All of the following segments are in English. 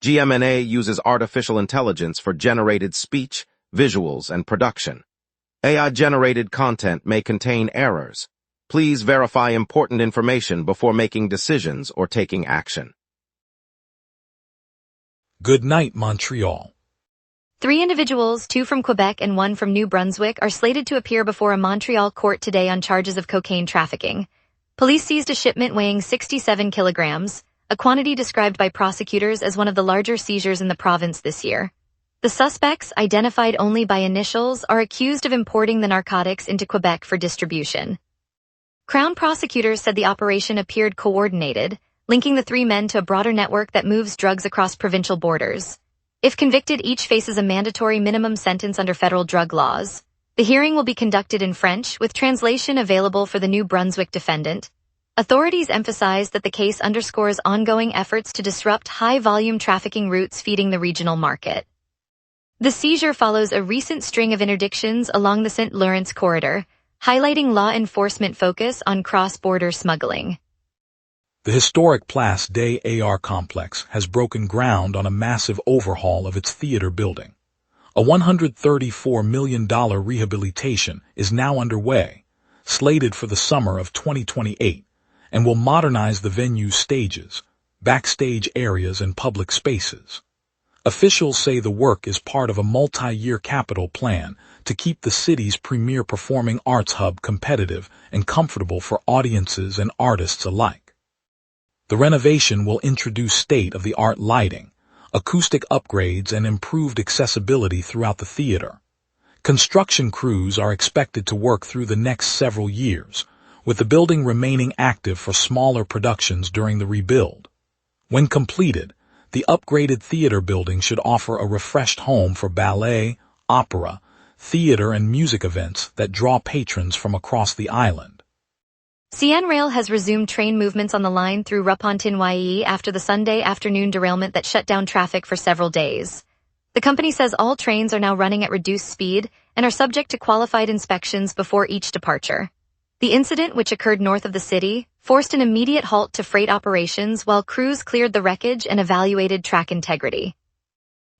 GMNA uses artificial intelligence for generated speech, visuals, and production. AI-generated content may contain errors. Please verify important information before making decisions or taking action. Good night, Montreal. 3 individuals, 2 from Quebec and 1 from New Brunswick, are slated to appear before a Montreal court today on charges of cocaine trafficking. Police seized a shipment weighing 67 kilograms, a quantity described by prosecutors as one of the larger seizures in the province this year. The suspects, identified only by initials, are accused of importing the narcotics into Quebec for distribution. Crown prosecutors said the operation appeared coordinated, linking the 3 men to a broader network that moves drugs across provincial borders. If convicted, each faces a mandatory minimum sentence under federal drug laws. The hearing will be conducted in French, with translation available for the New Brunswick defendant. Authorities emphasized that the case underscores ongoing efforts to disrupt high-volume trafficking routes feeding the regional market. The seizure follows a recent string of interdictions along the St. Lawrence corridor, highlighting law enforcement focus on cross-border smuggling. The historic Place des Arts complex has broken ground on a massive overhaul of its theater building. A $134 million rehabilitation is now underway, slated for the summer of 2028, and will modernize the venue's stages, backstage areas, and public spaces. Officials say the work is part of a multi-year capital plan to keep the city's premier performing arts hub competitive and comfortable for audiences and artists alike. The renovation will introduce state-of-the-art lighting, acoustic upgrades, and improved accessibility throughout the theater. Construction crews are expected to work through the next several years, with the building remaining active for smaller productions during the rebuild. When completed, the upgraded theater building should offer a refreshed home for ballet, opera, theater, and music events that draw patrons from across the island. CN Rail has resumed train movements on the line through Repentigny after the Sunday afternoon derailment that shut down traffic for several days. The company says all trains are now running at reduced speed and are subject to qualified inspections before each departure. The incident, which occurred north of the city, forced an immediate halt to freight operations while crews cleared the wreckage and evaluated track integrity.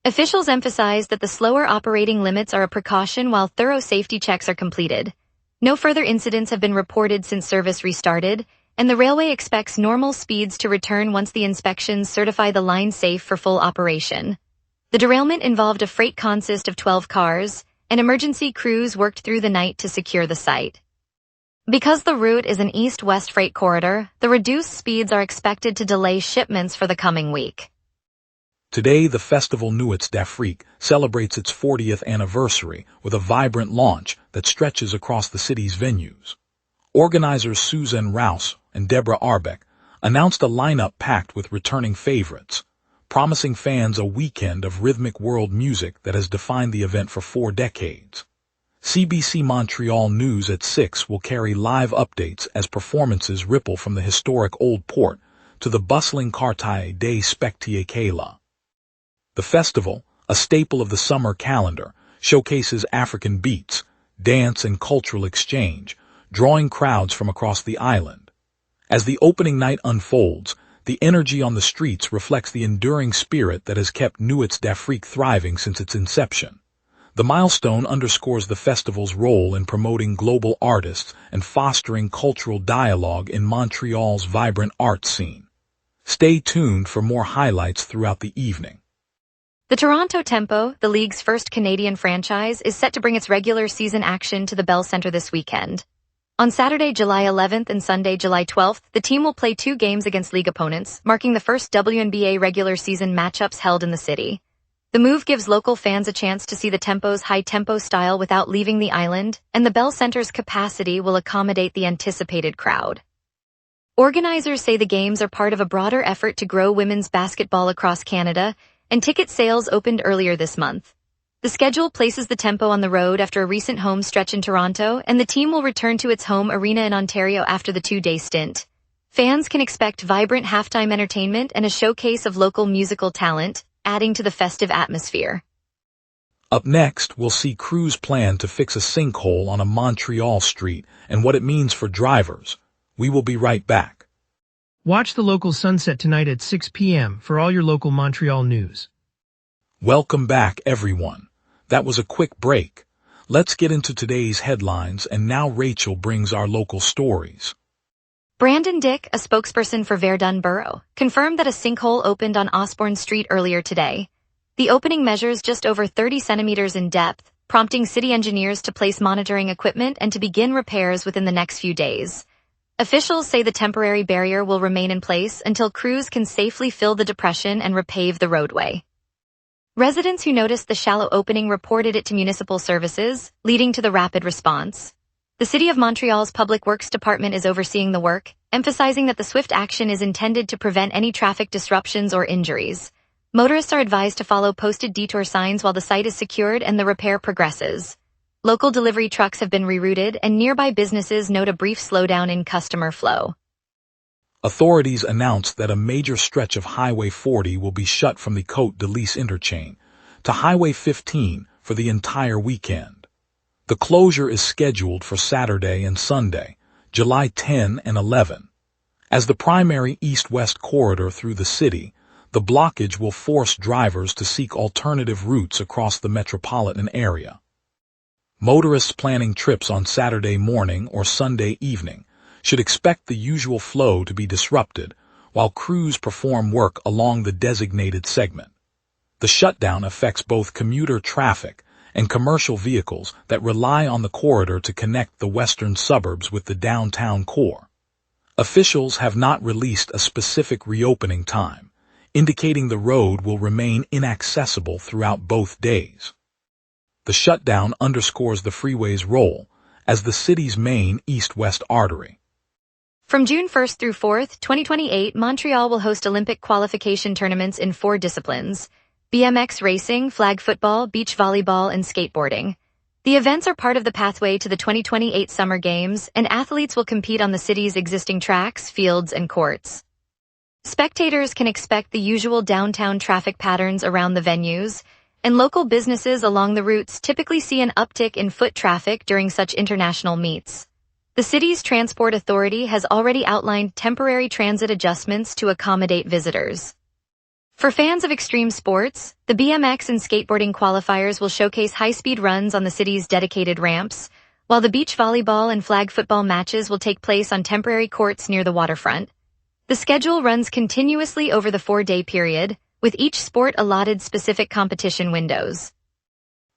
Officials emphasized that the slower operating limits are a precaution while thorough safety checks are completed. No further incidents have been reported since service restarted, and the railway expects normal speeds to return once the inspections certify the line safe for full operation. The derailment involved a freight consist of 12 cars, and emergency crews worked through the night to secure the site. Because the route is an east-west freight corridor, the reduced speeds are expected to delay shipments for the coming week. Today, the festival Nuits d'Afrique celebrates its 40th anniversary with a vibrant launch that stretches across the city's venues. Organizers Susan Rouse and Deborah Arbeck announced a lineup packed with returning favorites, promising fans a weekend of rhythmic world music that has defined the event for 4 decades. CBC Montreal News at 6 will carry live updates as performances ripple from the historic Old Port to the bustling Quartier des Spectacles. The festival, a staple of the summer calendar, showcases African beats, dance, and cultural exchange, drawing crowds from across the island. As the opening night unfolds, the energy on the streets reflects the enduring spirit that has kept Nuits d'Afrique thriving since its inception. The milestone underscores the festival's role in promoting global artists and fostering cultural dialogue in Montreal's vibrant art scene. Stay tuned for more highlights throughout the evening. The Toronto Tempo, the league's first Canadian franchise, is set to bring its regular season action to the Bell Centre this weekend. On Saturday, July 11th and Sunday, July 12th, the team will play 2 games against league opponents, marking the first WNBA regular season matchups held in the city. The move gives local fans a chance to see the Tempo's high-tempo style without leaving the island, and the Bell Centre's capacity will accommodate the anticipated crowd. Organizers say the games are part of a broader effort to grow women's basketball across Canada, and ticket sales opened earlier this month. The schedule places the Tempo on the road after a recent home stretch in Toronto, and the team will return to its home arena in Ontario after the 2-day stint. Fans can expect vibrant halftime entertainment and a showcase of local musical talent, adding to the festive atmosphere. Up next, we'll see crews plan to fix a sinkhole on a Montreal street and what it means for drivers. We will be right back. Watch the local sunset tonight at 6 p.m. for all your local Montreal news. Welcome back, everyone. That was a quick break. Let's get into today's headlines, and now Rachel brings our local stories. Brandon Dick, a spokesperson for Verdun Borough, confirmed that a sinkhole opened on Osborne Street earlier today. The opening measures just over 30 centimeters in depth, prompting city engineers to place monitoring equipment and to begin repairs within the next few days. Officials say the temporary barrier will remain in place until crews can safely fill the depression and repave the roadway. Residents who noticed the shallow opening reported it to municipal services, leading to the rapid response. The City of Montreal's Public Works Department is overseeing the work, emphasizing that the swift action is intended to prevent any traffic disruptions or injuries. Motorists are advised to follow posted detour signs while the site is secured and the repair progresses. Local delivery trucks have been rerouted, and nearby businesses note a brief slowdown in customer flow. Authorities announced that a major stretch of Highway 40 will be shut from the Côte de Lys interchange to Highway 15 for the entire weekend. The closure is scheduled for Saturday and Sunday, July 10 and 11. As the primary east-west corridor through the city, the blockage will force drivers to seek alternative routes across the metropolitan area. Motorists planning trips on Saturday morning or Sunday evening should expect the usual flow to be disrupted while crews perform work along the designated segment. The shutdown affects both commuter traffic and commercial vehicles that rely on the corridor to connect the western suburbs with the downtown core. Officials have not released a specific reopening time, indicating the road will remain inaccessible throughout both days. The shutdown underscores the freeway's role as the city's main east-west artery. From June 1st through 4th, 2028, Montreal will host Olympic qualification tournaments in 4 disciplines: BMX racing, flag football, beach volleyball, and skateboarding. The events are part of the pathway to the 2028 Summer Games, and athletes will compete on the city's existing tracks, fields, and courts. Spectators can expect the usual downtown traffic patterns around the venues, and local businesses along the routes typically see an uptick in foot traffic during such international meets. The city's transport authority has already outlined temporary transit adjustments to accommodate visitors. For fans of extreme sports, the BMX and skateboarding qualifiers will showcase high-speed runs on the city's dedicated ramps, while the beach volleyball and flag football matches will take place on temporary courts near the waterfront. The schedule runs continuously over the 4-day period, with each sport allotted specific competition windows.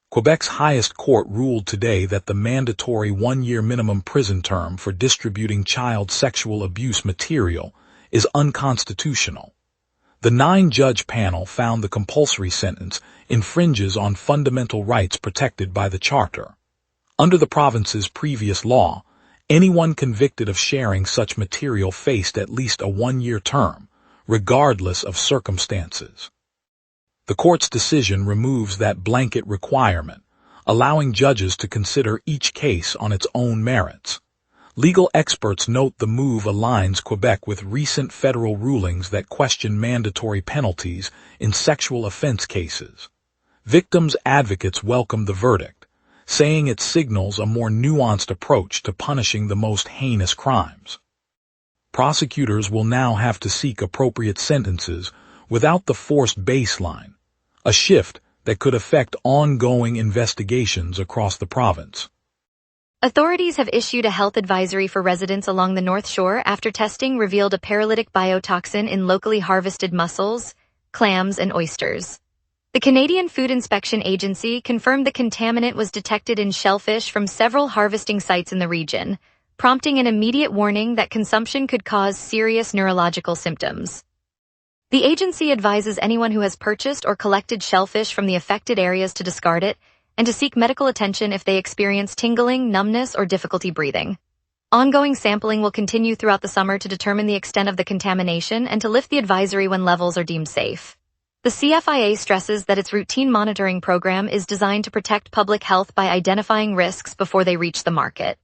Quebec's highest court ruled today that the mandatory 1-year minimum prison term for distributing child sexual abuse material is unconstitutional. The 9-judge panel found the compulsory sentence infringes on fundamental rights protected by the Charter. Under the province's previous law, anyone convicted of sharing such material faced at least a 1-year term, regardless of circumstances. The court's decision removes that blanket requirement, allowing judges to consider each case on its own merits. Legal experts note the move aligns Quebec with recent federal rulings that question mandatory penalties in sexual offense cases. Victims' advocates welcome the verdict, saying it signals a more nuanced approach to punishing the most heinous crimes. Prosecutors will now have to seek appropriate sentences without the forced baseline, a shift that could affect ongoing investigations across the province. Authorities have issued a health advisory for residents along the North Shore after testing revealed a paralytic biotoxin in locally harvested mussels, clams, and oysters. The Canadian Food Inspection Agency confirmed the contaminant was detected in shellfish from several harvesting sites in the region, prompting an immediate warning that consumption could cause serious neurological symptoms. The agency advises anyone who has purchased or collected shellfish from the affected areas to discard it and to seek medical attention if they experience tingling, numbness, or difficulty breathing. Ongoing sampling will continue throughout the summer to determine the extent of the contamination and to lift the advisory when levels are deemed safe. The CFIA stresses that its routine monitoring program is designed to protect public health by identifying risks before they reach the market.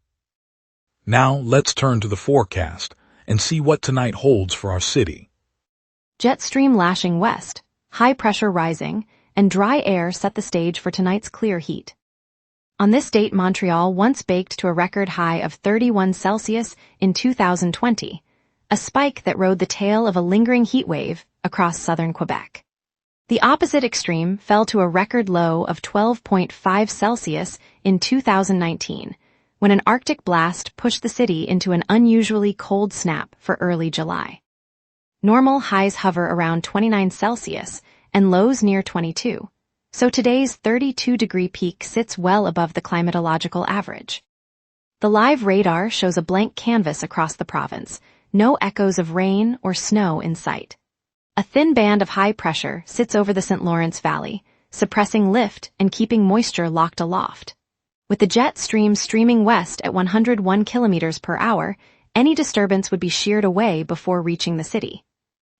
Now let's turn to the forecast and see what tonight holds for our city. Jet stream lashing west, high pressure rising, and dry air set the stage for tonight's clear heat. On this date, Montreal once baked to a record high of 31 Celsius in 2020, a spike that rode the tail of a lingering heat wave across southern Quebec. The opposite extreme fell to a record low of 12.5 Celsius in 2019, when an Arctic blast pushed the city into an unusually cold snap for early July. Normal highs hover around 29 Celsius and lows near 22, so today's 32-degree peak sits well above the climatological average. The live radar shows a blank canvas across the province, no echoes of rain or snow in sight. A thin band of high pressure sits over the St. Lawrence Valley, suppressing lift and keeping moisture locked aloft. With the jet stream streaming west at 101 kilometers per hour, any disturbance would be sheared away before reaching the city.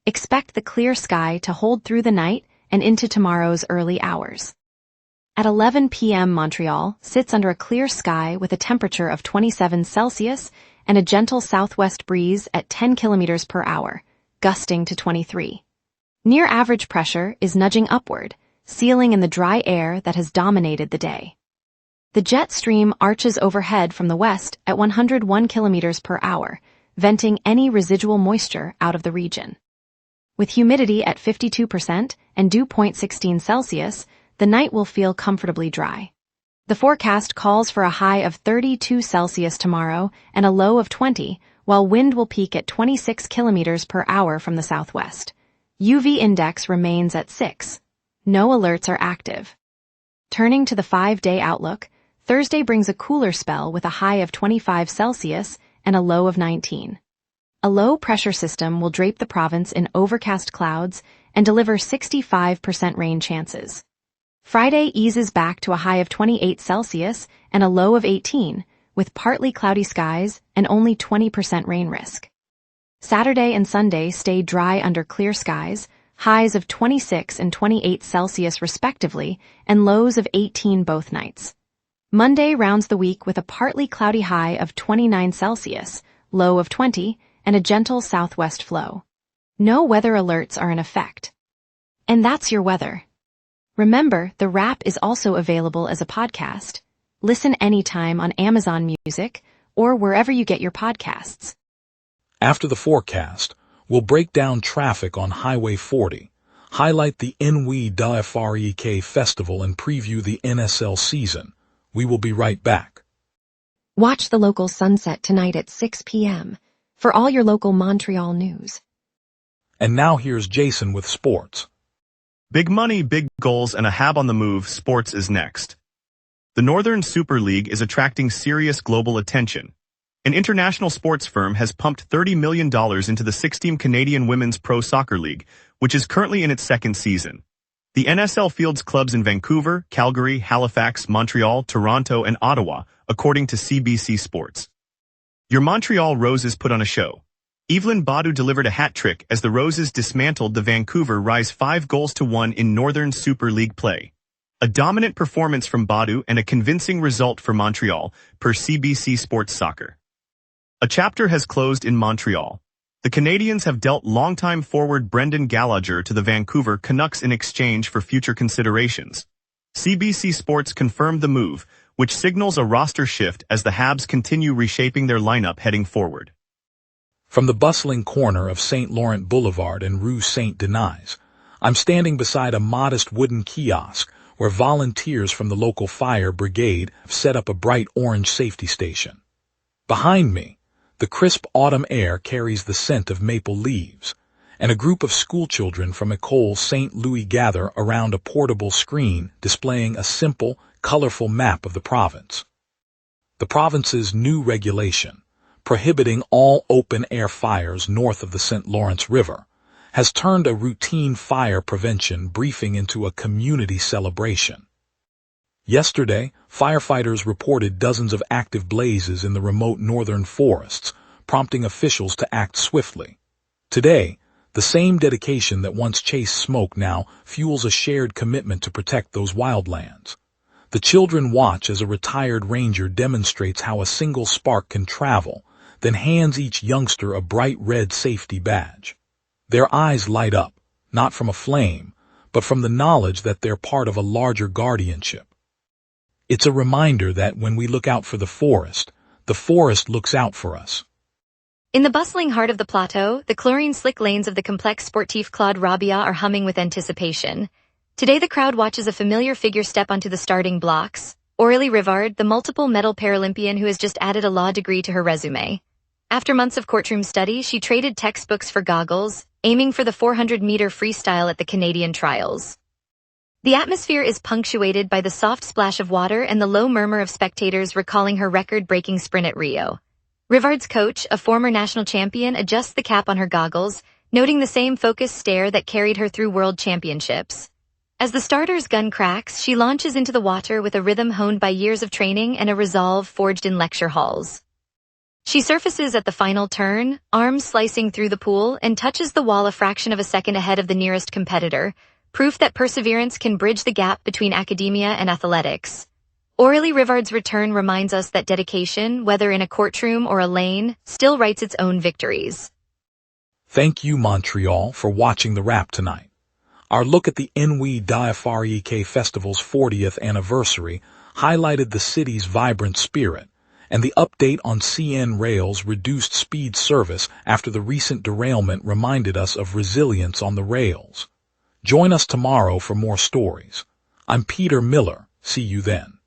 Expect the clear sky to hold through the night and into tomorrow's early hours. At 11 p.m. Montreal sits under a clear sky with a temperature of 27 Celsius and a gentle southwest breeze at 10 kilometers per hour, gusting to 23. Near average pressure is nudging upward, sealing in the dry air that has dominated the day. The jet stream arches overhead from the west at 101 kilometers per hour, venting any residual moisture out of the region. With humidity at 52% and dew point 16 Celsius, the night will feel comfortably dry. The forecast calls for a high of 32 Celsius tomorrow and a low of 20, while wind will peak at 26 kilometers per hour from the southwest. UV index remains at 6. No alerts are active. Turning to the 5-day outlook, Thursday brings a cooler spell with a high of 25 Celsius and a low of 19. A low-pressure system will drape the province in overcast clouds and deliver 65% rain chances. Friday eases back to a high of 28 Celsius and a low of 18, with partly cloudy skies and only 20% rain risk. Saturday and Sunday stay dry under clear skies, highs of 26 and 28 Celsius respectively, and lows of 18 both nights. Monday rounds the week with a partly cloudy high of 29 Celsius, low of 20, and a gentle southwest flow. No weather alerts are in effect. And that's your weather. Remember, the wrap is also available as a podcast. Listen anytime on Amazon Music or wherever you get your podcasts. After the forecast, we'll break down traffic on Highway 40, highlight the Nuit d'Afrique Festival, and preview the NSL season. We will be right back. Watch the local sunset tonight at 6 p.m. for all your local Montreal news. And now here's Jason with sports. Big money, big goals, and a Hab on the move. Sports is next. The Northern Super League is attracting serious global attention. An international sports firm has pumped $30 million into the 6-team Canadian Women's Pro Soccer League, which is currently in its second season. The NSL fields clubs in Vancouver, Calgary, Halifax, Montreal, Toronto, and Ottawa, according to CBC Sports. Your Montreal Roses put on a show. Evelyn Badu delivered a hat trick as the Roses dismantled the Vancouver Rise 5-1 in Northern Super League play. A dominant performance from Badu and a convincing result for Montreal, per CBC Sports Soccer. A chapter has closed in Montreal. The Canadiens have dealt longtime forward Brendan Gallagher to the Vancouver Canucks in exchange for future considerations. CBC Sports confirmed the move, which signals a roster shift as the Habs continue reshaping their lineup heading forward. From the bustling corner of St. Laurent Boulevard and Rue Saint-Denis, I'm standing beside a modest wooden kiosk where volunteers from the local fire brigade have set up a bright orange safety station. Behind me, the crisp autumn air carries the scent of maple leaves, and a group of schoolchildren from École St. Louis gather around a portable screen displaying a simple, colorful map of the province. The province's new regulation, prohibiting all open-air fires north of the St. Lawrence River, has turned a routine fire prevention briefing into a community celebration. Yesterday, firefighters reported dozens of active blazes in the remote northern forests, prompting officials to act swiftly. Today, the same dedication that once chased smoke now fuels a shared commitment to protect those wildlands. The children watch as a retired ranger demonstrates how a single spark can travel, then hands each youngster a bright red safety badge. Their eyes light up, not from a flame, but from the knowledge that they're part of a larger guardianship. It's a reminder that when we look out for the forest looks out for us. In the bustling heart of the plateau, the chlorine-slick lanes of the complex sportif Claude Rabia are humming with anticipation. Today the crowd watches a familiar figure step onto the starting blocks, Aurélie Rivard, the multiple medal Paralympian who has just added a law degree to her resume. After months of courtroom study, she traded textbooks for goggles, aiming for the 400-meter freestyle at the Canadian trials. The atmosphere is punctuated by the soft splash of water and the low murmur of spectators recalling her record-breaking sprint at Rio. Rivard's coach, a former national champion, adjusts the cap on her goggles, noting the same focused stare that carried her through world championships. As the starter's gun cracks, she launches into the water with a rhythm honed by years of training and a resolve forged in lecture halls. She surfaces at the final turn, arms slicing through the pool, and touches the wall a fraction of a second ahead of the nearest competitor, proof that perseverance can bridge the gap between academia and athletics. Aurélie Rivard's return reminds us that dedication, whether in a courtroom or a lane, still writes its own victories. Thank you, Montreal, for watching the wrap tonight. Our look at the Inouï d'Afrique Festival's 40th anniversary highlighted the city's vibrant spirit, and the update on CN Rail's reduced speed service after the recent derailment reminded us of resilience on the rails. Join us tomorrow for more stories. I'm Peter Miller. See you then.